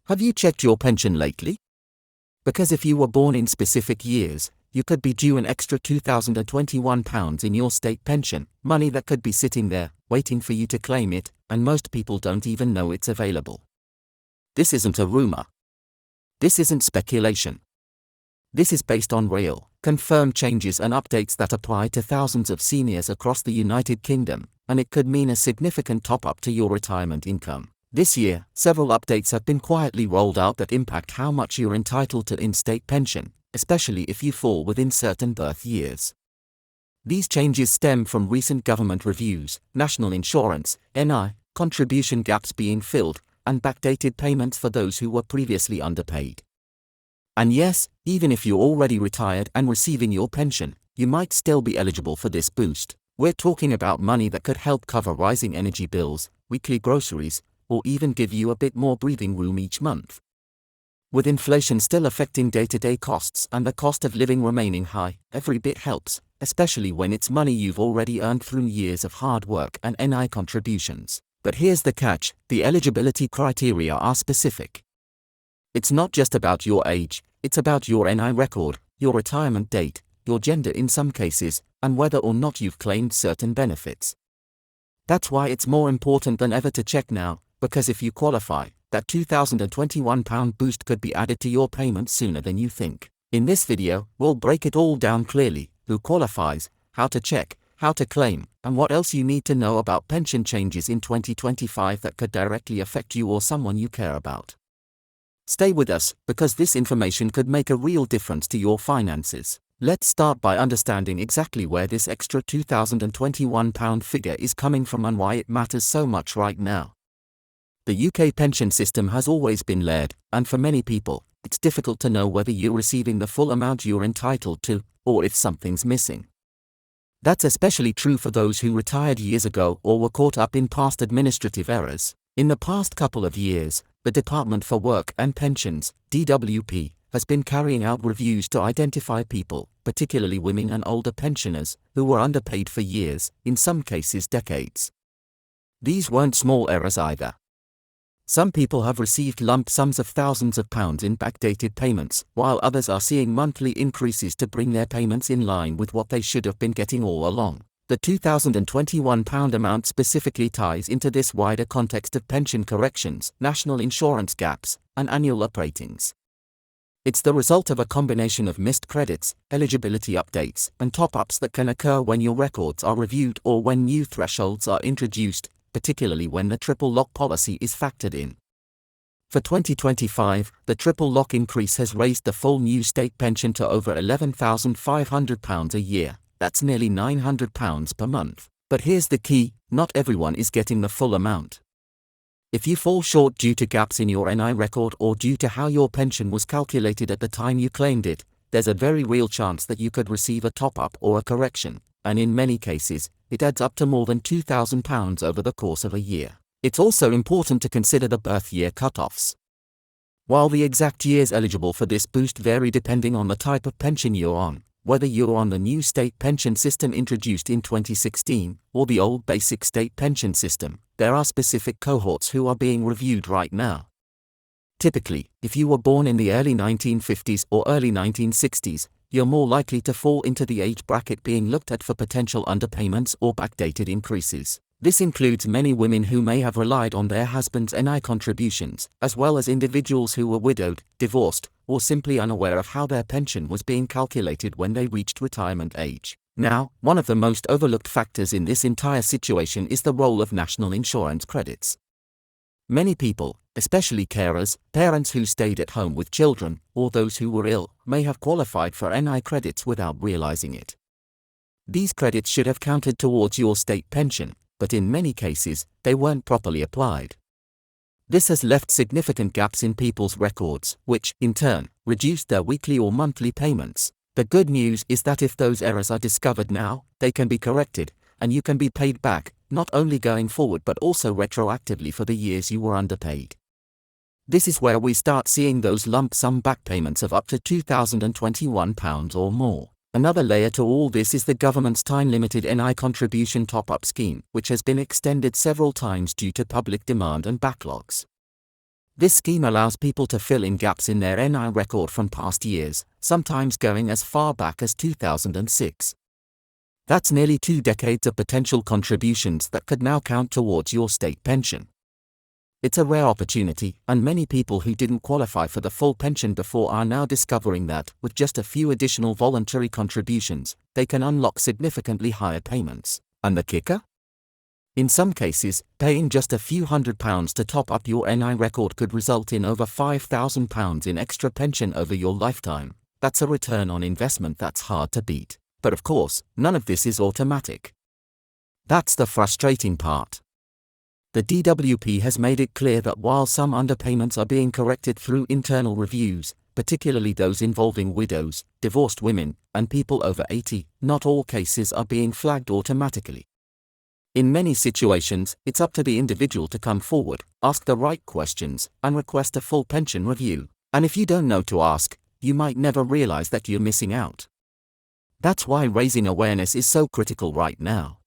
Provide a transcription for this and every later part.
Have you checked your pension lately? Because if you were born in specific years, you could be due an extra £2,021 in your state pension, money that could be sitting there, waiting for you to claim it, and most people don't even know it's available. This isn't a rumor. This isn't speculation. This is based on real, confirmed changes and updates that apply to thousands of seniors across the United Kingdom, and it could mean a significant top-up to your retirement income. This year, several updates have been quietly rolled out that impact how much you're entitled to in-state pension, especially if you fall within certain birth years. These changes stem from recent government reviews, national insurance, NI, contribution gaps being filled, and backdated payments for those who were previously underpaid. And yes, even if you're already retired and receiving your pension, you might still be eligible for this boost. We're talking about money that could help cover rising energy bills, weekly groceries, or even give you a bit more breathing room each month. With inflation still affecting day-to-day costs and the cost of living remaining high, every bit helps, especially when it's money you've already earned through years of hard work and NI contributions. But here's the catch: the eligibility criteria are specific. It's not just about your age, it's about your NI record, your retirement date, your gender in some cases, and whether or not you've claimed certain benefits. That's why it's more important than ever to check now, because if you qualify, that £2,021 boost could be added to your payment sooner than you think. In this video, we'll break it all down clearly: who qualifies, how to check, how to claim, and what else you need to know about pension changes in 2025 that could directly affect you or someone you care about. Stay with us, because this information could make a real difference to your finances. Let's start by understanding exactly where this extra £2,021 figure is coming from and why it matters so much right now. The UK pension system has always been layered, and for many people, it's difficult to know whether you're receiving the full amount you're entitled to, or if something's missing. That's especially true for those who retired years ago or were caught up in past administrative errors. In the past couple of years, the Department for Work and Pensions, DWP, has been carrying out reviews to identify people, particularly women and older pensioners, who were underpaid for years, in some cases decades. These weren't small errors either. Some people have received lump sums of thousands of pounds in backdated payments, while others are seeing monthly increases to bring their payments in line with what they should have been getting all along. The £2,021 amount specifically ties into this wider context of pension corrections, national insurance gaps, and annual upratings. It's the result of a combination of missed credits, eligibility updates, and top-ups that can occur when your records are reviewed or when new thresholds are introduced, particularly when the triple lock policy is factored in. For 2025, the triple lock increase has raised the full new state pension to over £11,500 a year. That's nearly £900 per month. But here's the key: not everyone is getting the full amount. If you fall short due to gaps in your NI record or due to how your pension was calculated at the time you claimed it, there's a very real chance that you could receive a top-up or a correction, and in many cases, it adds up to more than £2,000 over the course of a year. It's also important to consider the birth year cutoffs. While the exact years eligible for this boost vary depending on the type of pension you're on, whether you're on the new state pension system introduced in 2016 or the old basic state pension system, there are specific cohorts who are being reviewed right now. Typically, if you were born in the early 1950s or early 1960s, you're more likely to fall into the age bracket being looked at for potential underpayments or backdated increases. This includes many women who may have relied on their husband's NI contributions, as well as individuals who were widowed, divorced, or simply unaware of how their pension was being calculated when they reached retirement age. Now, one of the most overlooked factors in this entire situation is the role of national insurance credits. Many people, especially carers, parents who stayed at home with children, or those who were ill, may have qualified for NI credits without realizing it. These credits should have counted towards your state pension, but in many cases, they weren't properly applied. This has left significant gaps in people's records, which, in turn, reduced their weekly or monthly payments. The good news is that if those errors are discovered now, they can be corrected, and you can be paid back, not only going forward but also retroactively for the years you were underpaid. This is where we start seeing those lump sum back payments of up to £2,021 or more. Another layer to all this is the government's time-limited NI contribution top-up scheme, which has been extended several times due to public demand and backlogs. This scheme allows people to fill in gaps in their NI record from past years, sometimes going as far back as 2006. That's nearly 2 decades of potential contributions that could now count towards your state pension. It's a rare opportunity, and many people who didn't qualify for the full pension before are now discovering that, with just a few additional voluntary contributions, they can unlock significantly higher payments. And the kicker? In some cases, paying just a few £100s to top up your NI record could result in over £5,000 in extra pension over your lifetime. That's a return on investment that's hard to beat. But of course, none of this is automatic. That's the frustrating part. The DWP has made it clear that while some underpayments are being corrected through internal reviews, particularly those involving widows, divorced women, and people over 80, not all cases are being flagged automatically. In many situations, it's up to the individual to come forward, ask the right questions, and request a full pension review. And if you don't know to ask, you might never realize that you're missing out. That's why raising awareness is so critical right now.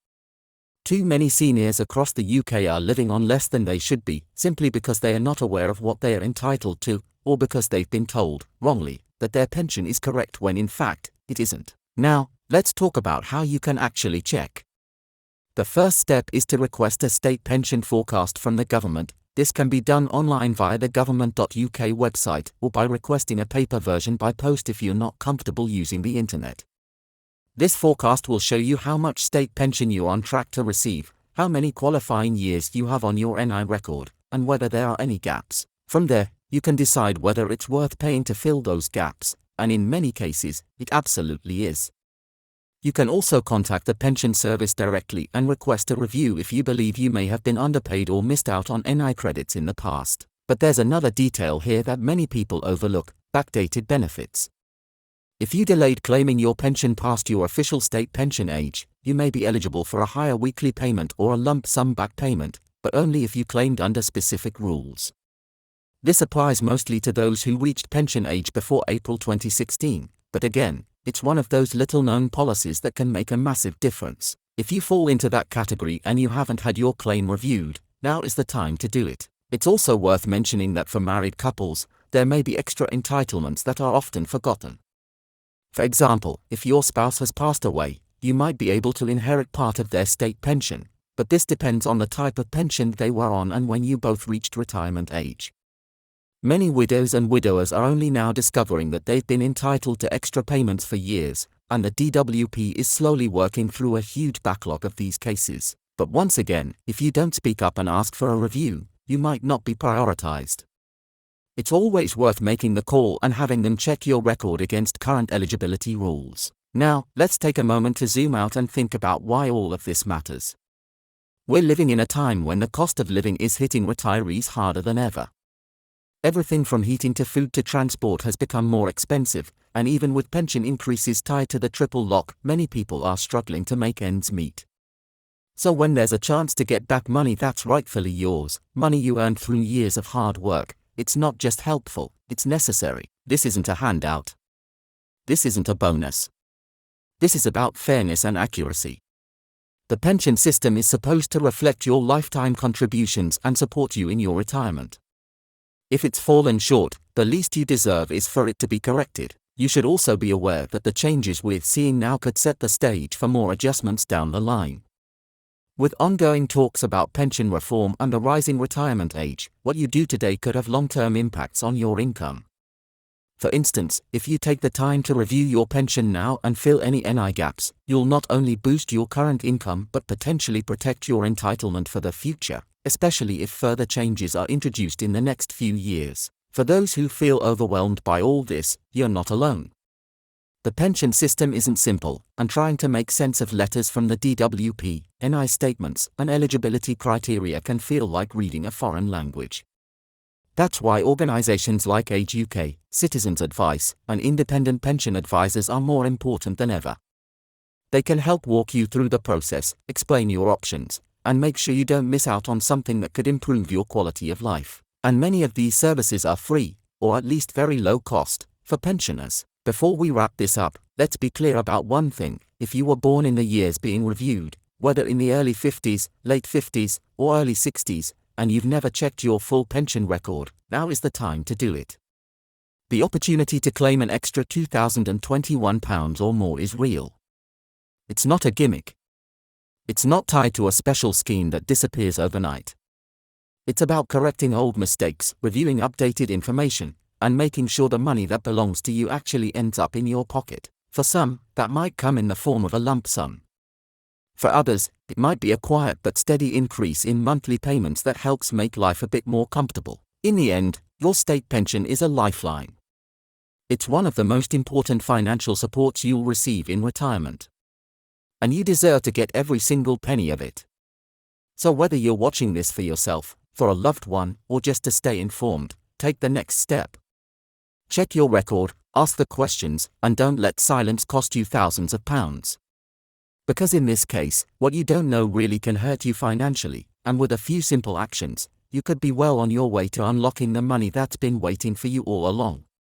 Too many seniors across the UK are living on less than they should be, simply because they are not aware of what they are entitled to, or because they've been told, wrongly, that their pension is correct when in fact, it isn't. Now, let's talk about how you can actually check. The first step is to request a state pension forecast from the government. This can be done online via the government.uk website or by requesting a paper version by post if you're not comfortable using the internet. This forecast will show you how much state pension you're on track to receive, how many qualifying years you have on your NI record, and whether there are any gaps. From there, you can decide whether it's worth paying to fill those gaps, and in many cases, it absolutely is. You can also contact the pension service directly and request a review if you believe you may have been underpaid or missed out on NI credits in the past. But there's another detail here that many people overlook: backdated benefits. If you delayed claiming your pension past your official state pension age, you may be eligible for a higher weekly payment or a lump sum back payment, but only if you claimed under specific rules. This applies mostly to those who reached pension age before April 2016, but again, it's one of those little-known policies that can make a massive difference. If you fall into that category and you haven't had your claim reviewed, now is the time to do it. It's also worth mentioning that for married couples, there may be extra entitlements that are often forgotten. For example, if your spouse has passed away, you might be able to inherit part of their state pension, but this depends on the type of pension they were on and when you both reached retirement age. Many widows and widowers are only now discovering that they've been entitled to extra payments for years, and the DWP is slowly working through a huge backlog of these cases. But once again, if you don't speak up and ask for a review, you might not be prioritized. It's always worth making the call and having them check your record against current eligibility rules. Now, let's take a moment to zoom out and think about why all of this matters. We're living in a time when the cost of living is hitting retirees harder than ever. Everything from heating to food to transport has become more expensive, and even with pension increases tied to the triple lock, many people are struggling to make ends meet. So when there's a chance to get back money that's rightfully yours, money you earned through years of hard work, it's not just helpful, it's necessary. This isn't a handout. This isn't a bonus. This is about fairness and accuracy. The pension system is supposed to reflect your lifetime contributions and support you in your retirement. If it's fallen short, the least you deserve is for it to be corrected. You should also be aware that the changes we're seeing now could set the stage for more adjustments down the line. With ongoing talks about pension reform and a rising retirement age, what you do today could have long-term impacts on your income. For instance, if you take the time to review your pension now and fill any NI gaps, you'll not only boost your current income but potentially protect your entitlement for the future, especially if further changes are introduced in the next few years. For those who feel overwhelmed by all this, you're not alone. The pension system isn't simple, and trying to make sense of letters from the DWP, NI statements, and eligibility criteria can feel like reading a foreign language. That's why organizations like Age UK, Citizens Advice, and independent pension advisors are more important than ever. They can help walk you through the process, explain your options, and make sure you don't miss out on something that could improve your quality of life. And many of these services are free, or at least very low cost, for pensioners. Before we wrap this up, let's be clear about one thing: if you were born in the years being reviewed, whether in the early 50s, late 50s, or early 60s, and you've never checked your full pension record, now is the time to do it. The opportunity to claim an extra £2,021 or more is real. It's not a gimmick. It's not tied to a special scheme that disappears overnight. It's about correcting old mistakes, reviewing updated information, and making sure the money that belongs to you actually ends up in your pocket. For some, that might come in the form of a lump sum. For others, it might be a quiet but steady increase in monthly payments that helps make life a bit more comfortable. In the end, your state pension is a lifeline. It's one of the most important financial supports you'll receive in retirement. And you deserve to get every single penny of it. So whether you're watching this for yourself, for a loved one, or just to stay informed, take the next step. Check your record, ask the questions, and don't let silence cost you thousands of pounds. Because in this case, what you don't know really can hurt you financially, and with a few simple actions, you could be well on your way to unlocking the money that's been waiting for you all along.